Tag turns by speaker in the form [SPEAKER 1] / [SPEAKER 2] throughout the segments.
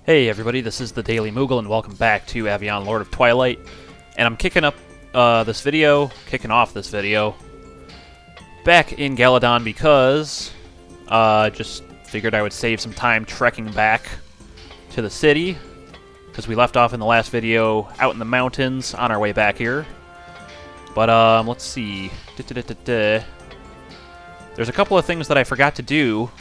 [SPEAKER 1] Hey everybody, this is the Daily Moogle and welcome back to Aveyond, Lord of Twilight. And I'm kicking off this video, back in Galahad because just figured I would save some time trekking back to the city, because we left off in the last video out in the mountains on our way back here. But let's see. There's a couple of things that I forgot to do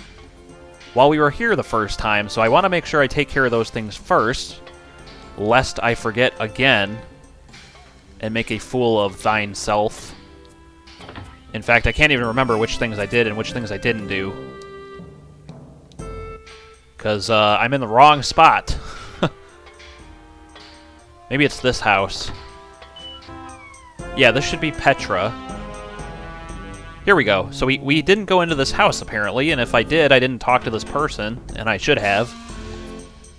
[SPEAKER 1] while we were here the first time, so I want to make sure I take care of those things first, lest I forget again and make a fool of thine self. In fact, I can't even remember which things I did and which things I didn't do, because I'm in the wrong spot. Maybe it's this house. Yeah, this should be Petra. Here we go. So we didn't go into this house, apparently, and if I did, I didn't talk to this person, and I should have.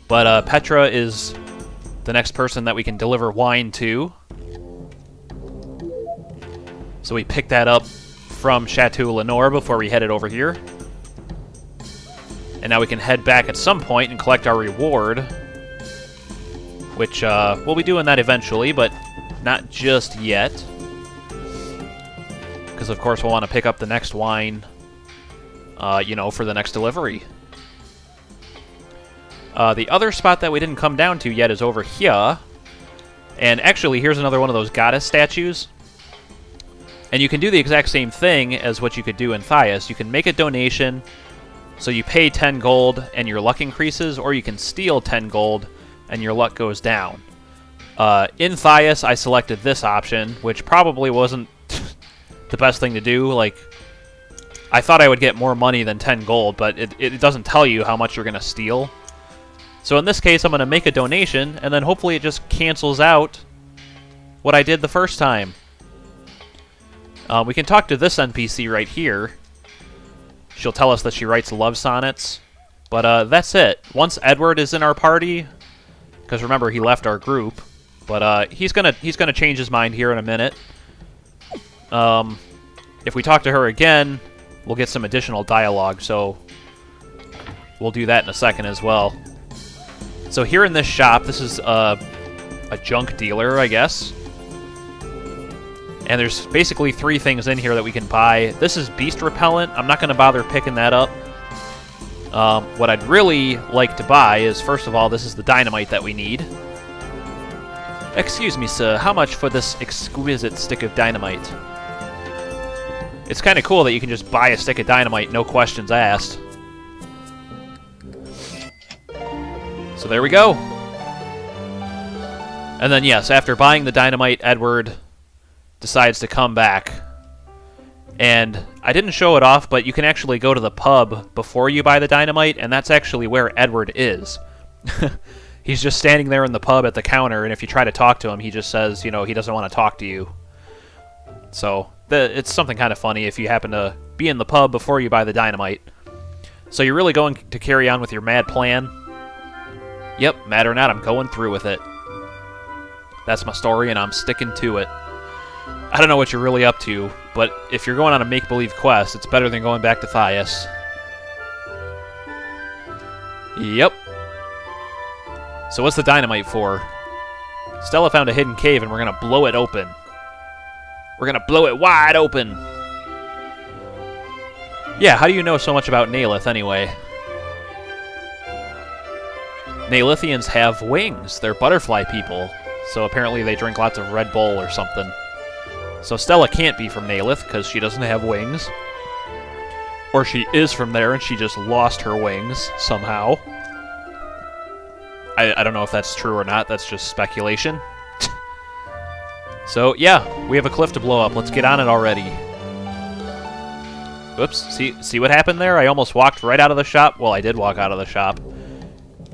[SPEAKER 1] But Petra is the next person that we can deliver wine to. So we picked that up from Chateau Lenore before we headed over here. And now we can head back at some point and collect our reward, which we'll be doing that eventually, but not just yet. Because, of course, we'll want to pick up the next wine, you know, for the next delivery. The other spot that we didn't come down to yet is over here. And actually, here's another one of those goddess statues. And you can do the exact same thing as what you could do in Thias. You can make a donation, so you pay 10 gold and your luck increases, or you can steal 10 gold and your luck goes down. In Thias, I selected this option, which probably wasn't the best thing to do. Like, I thought I would get more money than 10 gold, but it doesn't tell you how much you're going to steal. So in this case, I'm going to make a donation, and then hopefully it just cancels out what I did the first time. We can talk to this NPC right here. She'll tell us that she writes love sonnets. But that's it. Once Edward is in our party, because remember, he left our group, but he's gonna change his mind here in a minute. If we talk to her again, we'll get some additional dialogue, so we'll do that in a second as well. So here in this shop, this is a junk dealer, I guess. And there's basically 3 things in here that we can buy. This is beast repellent. I'm not going to bother picking that up. What I'd really like to buy is, first of all, this is the dynamite that we need. Excuse me, sir, how much for this exquisite stick of dynamite? It's kind of cool that you can just buy a stick of dynamite, no questions asked. So there we go. And then, yes, after buying the dynamite, Edward decides to come back. And I didn't show it off, but you can actually go to the pub before you buy the dynamite, and that's actually where Edward is. He's just standing there in the pub at the counter, and if you try to talk to him, he just says, you know, he doesn't want to talk to you. So it's something kind of funny if you happen to be in the pub before you buy the dynamite. So you're really going to carry on with your mad plan? Yep, mad or not, I'm going through with it. That's my story, and I'm sticking to it. I don't know what you're really up to, but if you're going on a make-believe quest, it's better than going back to Thias. Yep. So what's the dynamite for? Stella found a hidden cave, and we're going to blow it open. We're going to blow it wide open. Yeah, how do you know so much about Naylith, anyway? Naylithians have wings. They're butterfly people. So apparently they drink lots of Red Bull or something. So Stella can't be from Naylith, because she doesn't have wings. Or she is from there, and she just lost her wings, somehow. I don't know if that's true or not. That's just speculation. So, yeah, we have a cliff to blow up. Let's get on it already. Whoops, see what happened there? I almost walked right out of the shop. Well, I did walk out of the shop.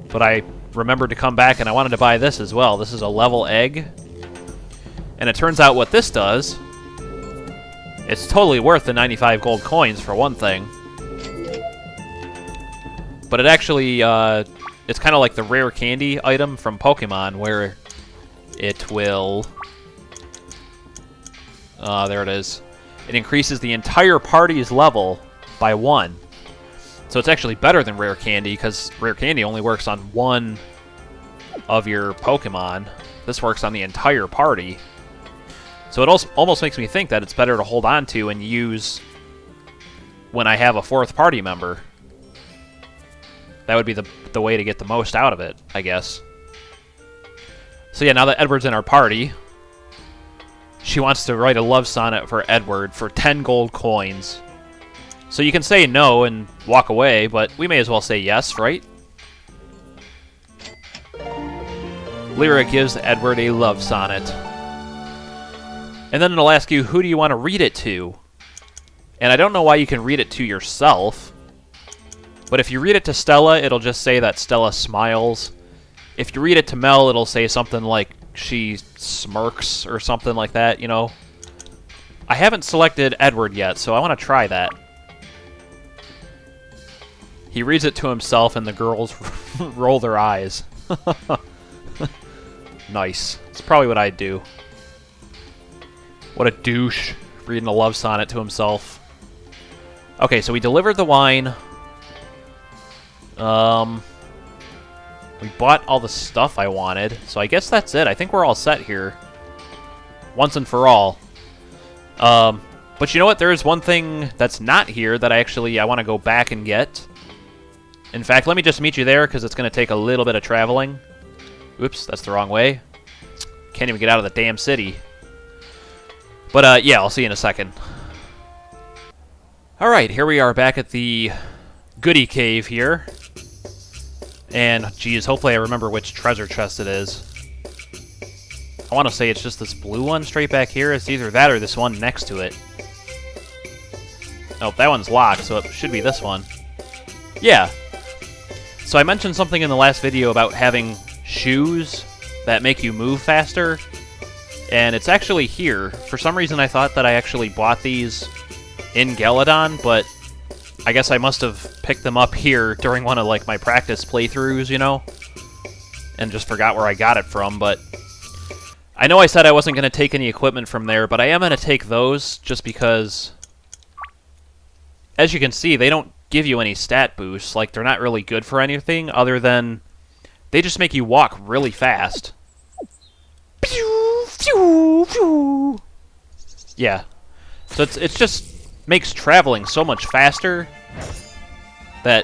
[SPEAKER 1] But I remembered to come back, and I wanted to buy this as well. This is a level egg. And it turns out what this does, it's totally worth the 95 gold coins, for one thing. But it actually, it's kind of like the rare candy item from Pokemon, where it will... there it is. It increases the entire party's level by 1. So it's actually better than rare candy, because rare candy only works on one of your Pokemon. This works on the entire party. So it also almost makes me think that it's better to hold on to and use when I have a fourth party member. That would be the way to get the most out of it, I guess. So yeah, now that Edward's in our party, she wants to write a love sonnet for Edward for 10 gold coins. So you can say no and walk away, but we may as well say yes, right? Lyra gives Edward a love sonnet. And then it'll ask you, who do you want to read it to? And I don't know why you can read it to yourself. But if you read it to Stella, it'll just say that Stella smiles. If you read it to Mel, it'll say something like she smirks or something like that, you know? I haven't selected Edward yet, so I want to try that. He reads it to himself and the girls roll their eyes. Nice. It's probably what I'd do. What a douche, reading a love sonnet to himself. Okay, so we delivered the wine. We bought all the stuff I wanted, so I guess that's it. I think we're all set here. Once and for all. But you know what? There is one thing that's not here that I want to go back and get. In fact, let me just meet you there, because it's going to take a little bit of traveling. Oops, that's the wrong way. Can't even get out of the damn city. But, yeah, I'll see you in a second. Alright, here we are back at the goodie cave here. And, geez, hopefully I remember which treasure chest it is. I want to say it's just this blue one straight back here. It's either that or this one next to it. Oh, that one's locked, so it should be this one. Yeah. So I mentioned something in the last video about having shoes that make you move faster. And it's actually here. For some reason I thought that I actually bought these in Galahad, but I guess I must have picked them up here during one of like my practice playthroughs, you know? And just forgot where I got it from, but I know I said I wasn't going to take any equipment from there, but I am going to take those just because, as you can see, they don't give you any stat boosts. Like, they're not really good for anything other than they just make you walk really fast. Pew, pew, pew. Yeah. So it's just makes traveling so much faster that,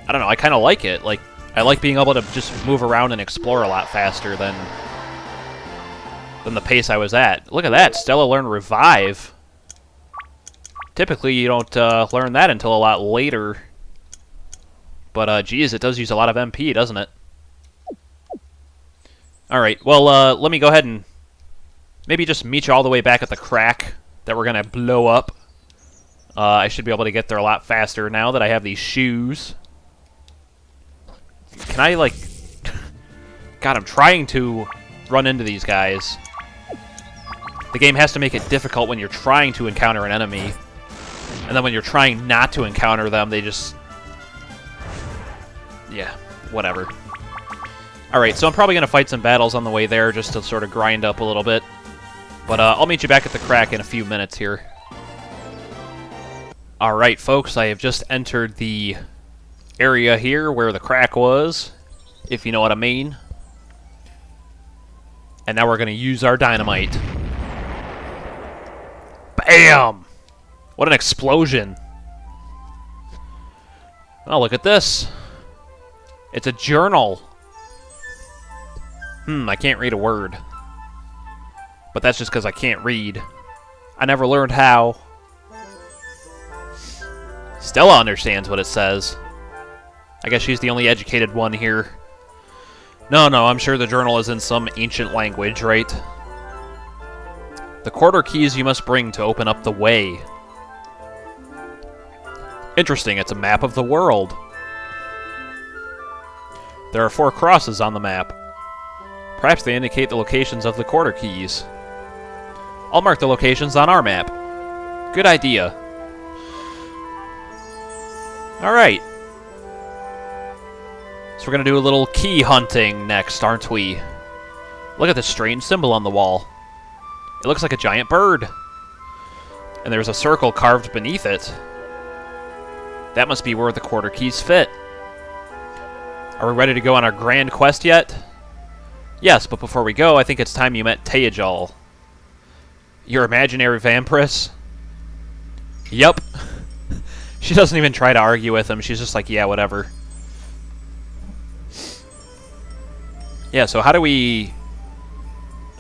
[SPEAKER 1] I don't know, I kind of like it. Like, I like being able to just move around and explore a lot faster than the pace I was at. Look at that, Stella learned Revive. Typically, you don't learn that until a lot later. But, geez, it does use a lot of MP, doesn't it? Alright, well, let me go ahead and maybe just meet you all the way back at the crack that we're going to blow up. I should be able to get there a lot faster now that I have these shoes. Can I, like... God, I'm trying to run into these guys. The game has to make it difficult when you're trying to encounter an enemy. And then when you're trying not to encounter them, they just... Yeah, whatever. Alright, so I'm probably going to fight some battles on the way there just to sort of grind up a little bit. But I'll meet you back at the crack in a few minutes here. Alright, folks, I have just entered the area here where the crack was, if you know what I mean. And now we're going to use our dynamite. Bam! What an explosion. Oh, look at this. It's a journal. I can't read a word. But that's just because I can't read. I never learned how. Stella understands what it says. I guess she's the only educated one here. No, I'm sure the journal is in some ancient language, right? The quarter keys you must bring to open up the way. Interesting, it's a map of the world. There are 4 crosses on the map. Perhaps they indicate the locations of the quarter keys. I'll mark the locations on our map. Good idea. Alright. So we're going to do a little key hunting next, aren't we? Look at this strange symbol on the wall. It looks like a giant bird. And there's a circle carved beneath it. That must be where the quarter keys fit. Are we ready to go on our grand quest yet? Yes, but before we go, I think it's time you met Te'ijal. Your imaginary vampiress? Yup. She doesn't even try to argue with him. She's just like, yeah, whatever. Yeah, so how do we...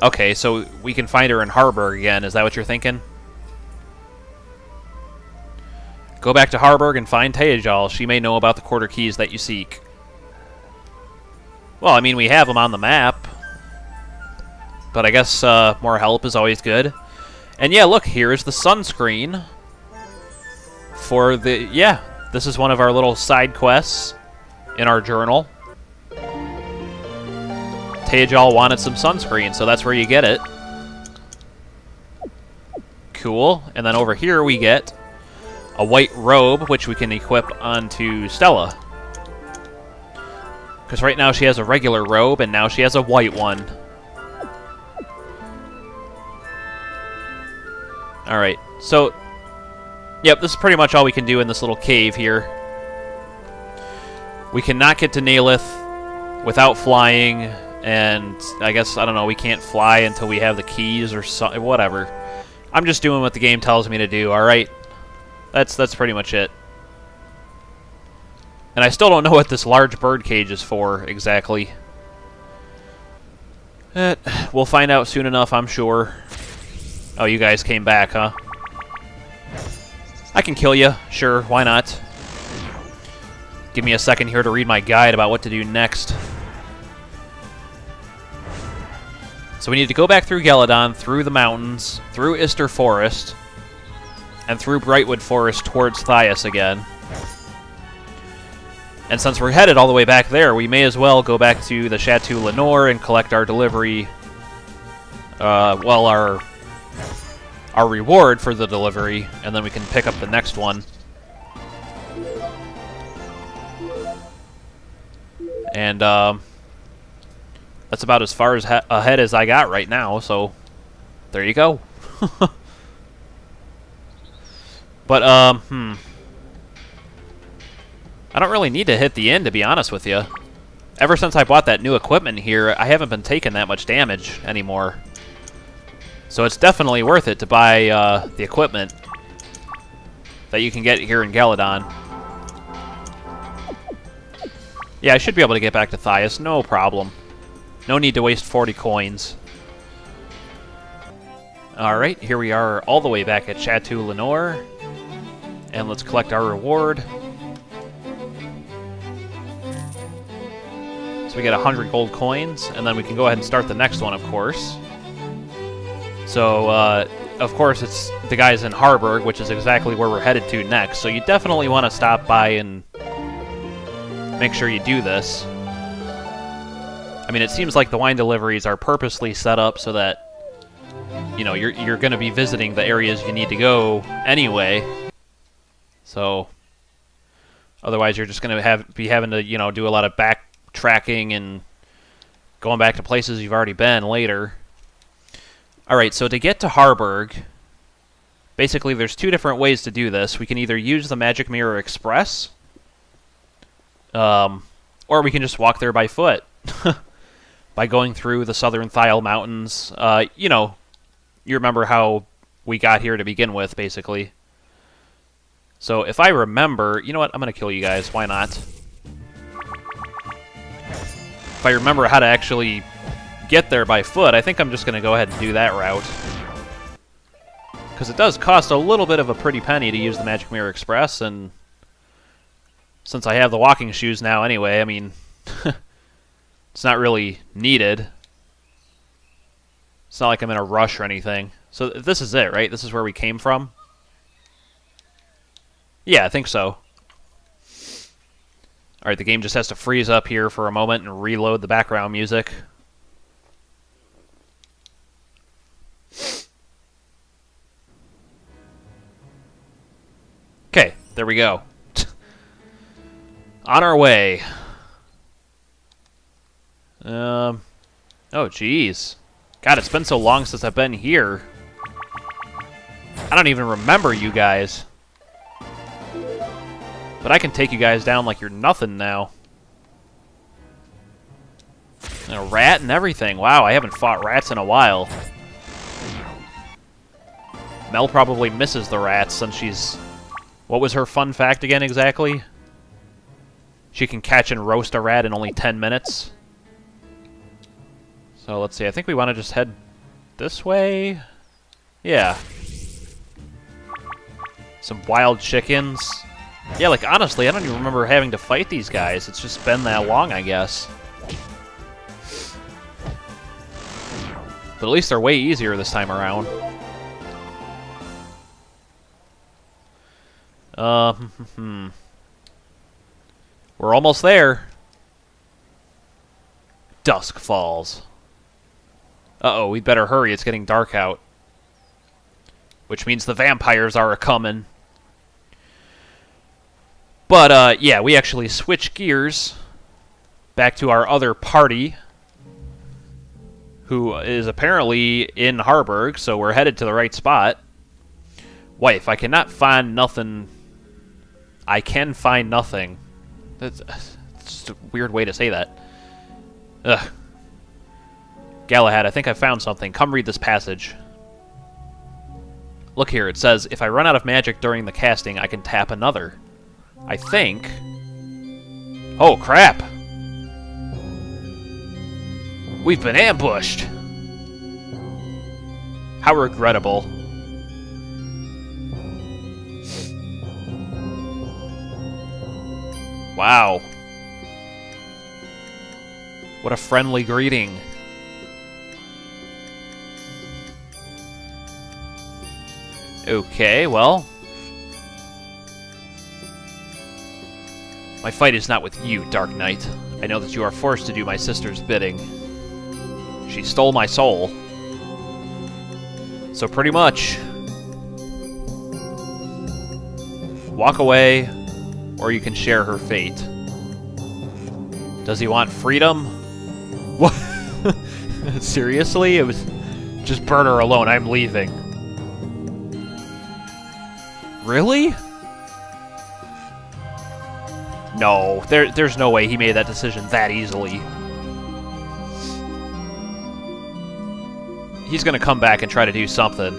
[SPEAKER 1] Okay, so we can find her in Harburg again. Is that what you're thinking? Go back to Harburg and find Te'ijal. She may know about the quarter keys that you seek. Well, I mean, we have them on the map. But I guess more help is always good. And yeah, look, here's the sunscreen. For the... Yeah, this is one of our little side quests in our journal. Te'ijal wanted some sunscreen, so that's where you get it. Cool. And then over here we get a white robe, which we can equip onto Stella. Because right now she has a regular robe, and now she has a white one. Alright, so... Yep, this is pretty much all we can do in this little cave here. We cannot get to Naylith without flying... And I guess, I don't know, we can't fly until we have the keys or something, whatever. I'm just doing what the game tells me to do, alright? That's pretty much it. And I still don't know what this large bird cage is for, exactly. We'll find out soon enough, I'm sure. Oh, you guys came back, huh? I can kill you, sure, why not? Give me a second here to read my guide about what to do next. So we need to go back through Galahad, through the mountains, through Ister Forest, and through Brightwood Forest towards Thias again. And since we're headed all the way back there, we may as well go back to the Chateau Lenore and collect our delivery, well, our reward for the delivery, and then we can pick up the next one. And, that's about as far as ahead as I got right now, so there you go. But, I don't really need to hit the end, to be honest with you. Ever since I bought that new equipment here, I haven't been taking that much damage anymore. So it's definitely worth it to buy the equipment that you can get here in Galahad. Yeah, I should be able to get back to Thias, no problem. No need to waste 40 coins. Alright, here we are all the way back at Chateau Lenore. And let's collect our reward. So we get 100 gold coins, and then we can go ahead and start the next one, of course. So, of course, it's the guys in Harburg, which is exactly where we're headed to next. So you definitely want to stop by and make sure you do this. I mean, it seems like the wine deliveries are purposely set up so that, you know, you're going to be visiting the areas you need to go anyway. So, otherwise you're just going to be having to, you know, do a lot of backtracking and going back to places you've already been later. Alright, so to get to Harburg, basically there's two different ways to do this. We can either use the Magic Mirror Express, or we can just walk there by foot. By going through the Southern Thial Mountains. You know, you remember how we got here to begin with, basically. So if I remember... You know what? I'm going to kill you guys. Why not? If I remember how to actually get there by foot, I think I'm just going to go ahead and do that route. Because it does cost a little bit of a pretty penny to use the Magic Mirror Express, and since I have the walking shoes now anyway, I mean... It's not really needed. It's not like I'm in a rush or anything. So this is it, right? This is where we came from? Yeah, I think so. Alright, the game just has to freeze up here for a moment and reload the background music. Okay, there we go. On our way. Oh, jeez. God, it's been so long since I've been here. I don't even remember you guys. But I can take you guys down like you're nothing now. A rat and everything. Wow, I haven't fought rats in a while. Mel probably misses the rats since she's... What was her fun fact again exactly? She can catch and roast a rat in only 10 minutes. So let's see, I think we want to just head this way. Yeah. Some wild chickens. Yeah, like honestly, I don't even remember having to fight these guys. It's just been that long, I guess. But at least they're way easier this time around. We're almost there. Dusk falls. Uh-oh, we better hurry. It's getting dark out. Which means the vampires are a-coming. But, yeah, we actually switch gears back to our other party, who is apparently in Harburg, so we're headed to the right spot. Wife, I cannot find nothing. I can find nothing. That's just a weird way to say that. Ugh. Galahad, I think I found something. Come read this passage. Look here, it says, if I run out of magic during the casting, I can tap another. I think... Oh, crap! We've been ambushed! How regrettable. Wow. What a friendly greeting. Okay, well... My fight is not with you, Dark Knight. I know that you are forced to do my sister's bidding. She stole my soul. So pretty much... Walk away, or you can share her fate. Does he want freedom? What? Seriously? It was... Just burn her alone, I'm leaving. Really? No, there's no way he made that decision that easily. He's gonna come back and try to do something.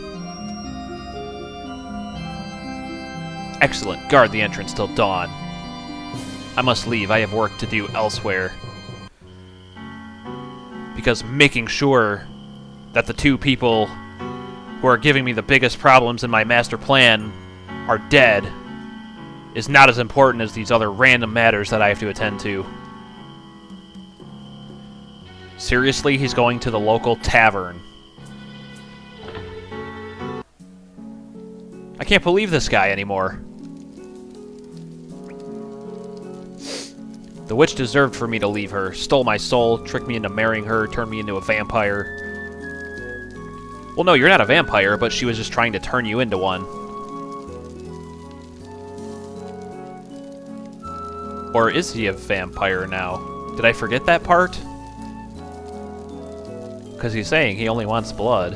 [SPEAKER 1] Excellent. Guard the entrance till dawn. I must leave. I have work to do elsewhere. Because making sure that the two people who are giving me the biggest problems in my master plan are dead is not as important as these other random matters that I have to attend to. Seriously, he's going to the local tavern. I can't believe this guy anymore. The witch deserved for me to leave her. Stole my soul, tricked me into marrying her, turned me into a vampire. Well, no, you're not a vampire, but she was just trying to turn you into one. Or is he a vampire now? Did I forget that part? Because he's saying he only wants blood.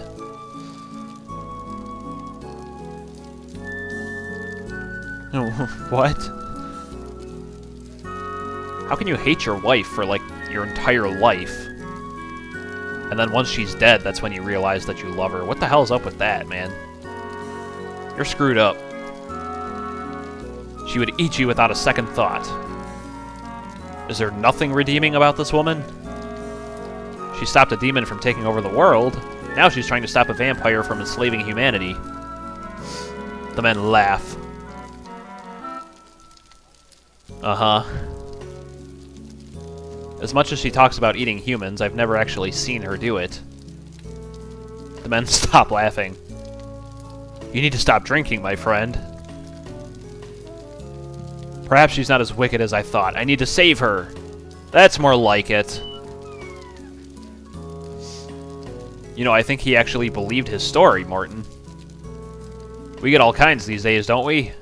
[SPEAKER 1] What? How can you hate your wife for, like, your entire life? And then once she's dead, that's when you realize that you love her. What the hell's up with that, man? You're screwed up. She would eat you without a second thought. Is there nothing redeeming about this woman? She stopped a demon from taking over the world. Now she's trying to stop a vampire from enslaving humanity. The men laugh. Uh-huh. As much as she talks about eating humans, I've never actually seen her do it. The men stop laughing. You need to stop drinking, my friend. Perhaps she's not as wicked as I thought. I need to save her. That's more like it. You know, I think he actually believed his story, Morton. We get all kinds these days, don't we?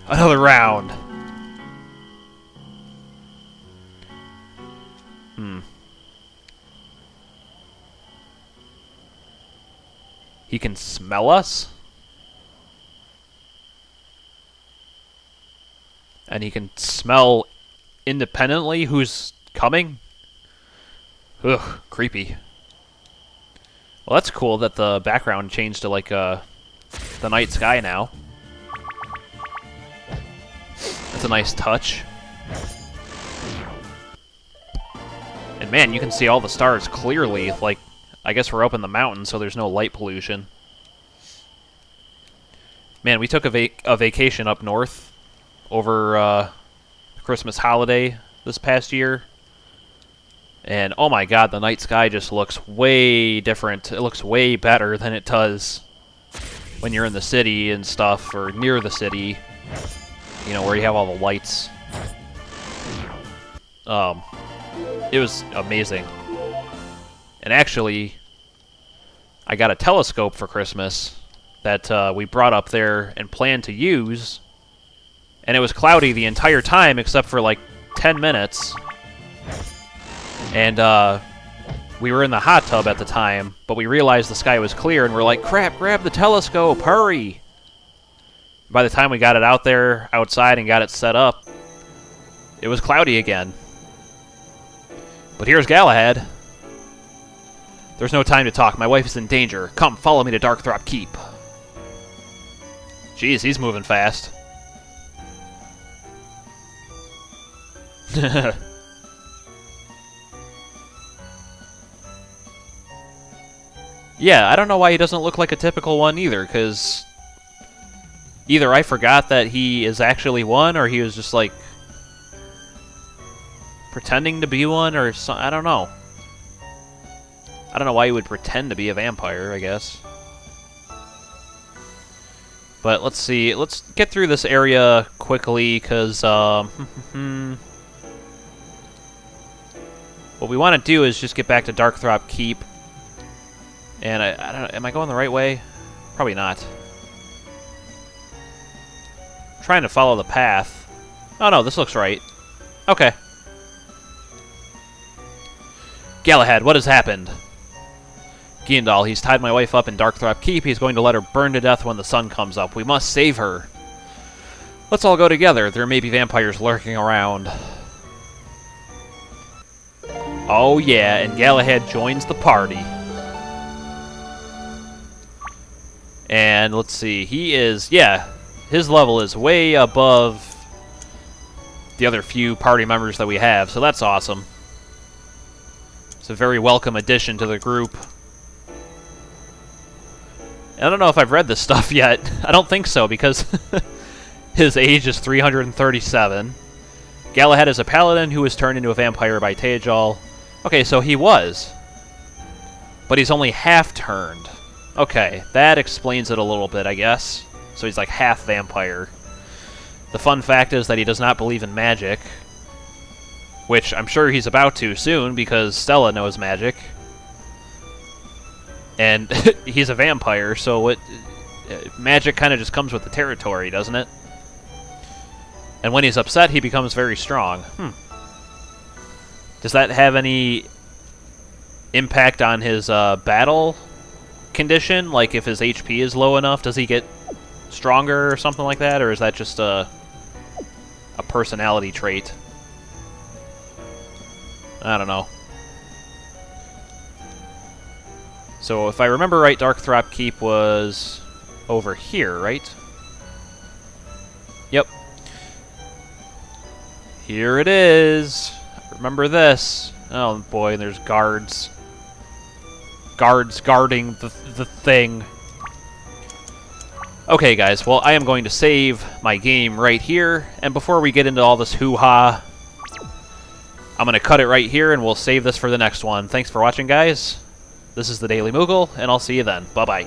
[SPEAKER 1] Another round. He can smell us? And he can smell independently who's coming? Ugh, creepy. Well, that's cool that the background changed to, like, the night sky now. That's a nice touch. And man, you can see all the stars clearly. Like, I guess we're up in the mountains, so there's no light pollution. Man, we took a vacation up north over the Christmas holiday this past year. And oh my god, the night sky just looks way different. It looks way better than it does when you're in the city and stuff, or near the city. You know, where you have all the lights. It was amazing. And actually, I got a telescope for Christmas that we brought up there and planned to use. And it was cloudy the entire time except for like 10 minutes. And we were in the hot tub at the time, but we realized the sky was clear, and we're like, crap, grab the telescope, hurry! By the time we got it out there, outside, and got it set up, it was cloudy again. But here's Galahad. There's no time to talk. My wife is in danger. Come, follow me to Darkthrop Keep. Jeez, he's moving fast. Yeah, I don't know why he doesn't look like a typical one either, because either I forgot that he is actually one, or he was just, like, pretending to be one, or something. I don't know. I don't know why he would pretend to be a vampire, I guess. But let's see. Let's get through this area quickly, because what we want to do is just get back to Darkthrop Keep. And I don't know, am I going the right way? Probably not. I'm trying to follow the path. Oh no, this looks right. Okay. Galahad, what has happened? Giandal, he's tied my wife up in Darkthrop Keep. He's going to let her burn to death when the sun comes up. We must save her. Let's all go together. There may be vampires lurking around. Oh yeah, and Galahad joins the party. And let's see, he is, yeah, his level is way above the other few party members that we have, so that's awesome. It's a very welcome addition to the group. I don't know if I've read this stuff yet. I don't think so, because his age is 337. Galahad is a paladin who was turned into a vampire by Te'ijal. Okay, so he was. But he's only half turned. Okay, that explains it a little bit, I guess. So he's like half vampire. The fun fact is that he does not believe in magic. Which I'm sure he's about to soon, because Stella knows magic. And he's a vampire, so magic kind of just comes with the territory, doesn't it? And when he's upset, he becomes very strong. Does that have any impact on his battle condition? Like, if his HP is low enough, does he get stronger or something like that? Or is that just a personality trait? I don't know. So, if I remember right, Darkthrop Keep was over here, right? Yep. Here it is. Remember this. Oh boy, there's guards. Guards guarding the thing. Okay, guys, well, I am going to save my game right here. And before we get into all this hoo-ha, I'm going to cut it right here, and we'll save this for the next one. Thanks for watching, guys. This is the Daily Moogle, and I'll see you then. Bye-bye.